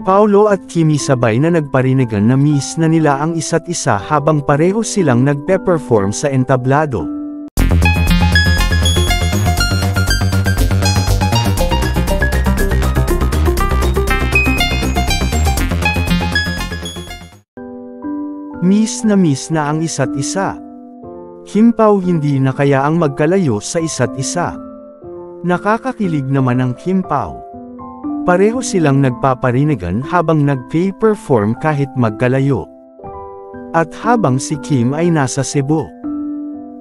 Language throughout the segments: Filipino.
Paolo at Kimi sabay na nagparinigan na miss na nila ang isa't isa habang pareho silang nagpe-perform sa entablado. Miss na ang isa't isa. Kim Pao hindi na kayaang magkalayo sa isa't isa. Nakakakilig naman ang Kim Pao. Pareho silang nagpaparinigan habang nag-perform kahit magkalayo. At habang si Kim ay nasa Cebu.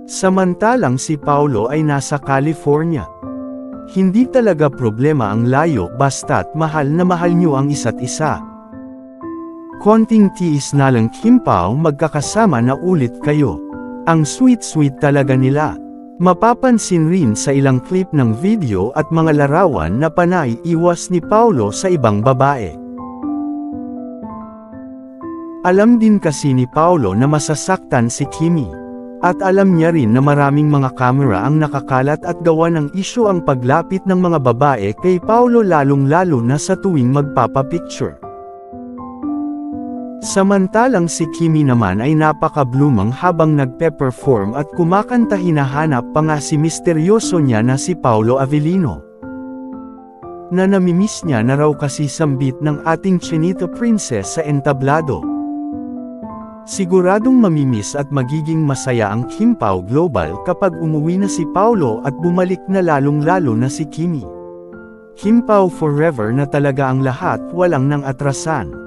Samantalang si Paolo ay nasa California. Hindi talaga problema ang layo basta't mahal na mahal niyo ang isa't isa. Konting tiis na lang Kim Pao magkakasama na ulit kayo. Ang sweet-sweet talaga nila. Mapapansin rin sa ilang clip ng video at mga larawan na panay iwas ni Paolo sa ibang babae. Alam din kasi ni Paolo na masasaktan si Kimi. At alam niya rin na maraming mga kamera ang nakakalat at gawa ng isyu ang paglapit ng mga babae kay Paolo lalong-lalo na sa tuwing magpapapicture. Samantalang si Kimi naman ay napaka-blumang habang nagpe-perform at kumakanta hinahanap pa nga si misteryoso niya na si Paolo Avellino. Na namimiss niya na raw kasi sambit ng ating Chinito Princess sa entablado. Siguradong mamimiss at magiging masaya ang Kim Pao Global kapag umuwi na si Paolo at bumalik na lalong-lalo na si Kimi. Kim Pao forever na talaga ang lahat, walang nang atrasan.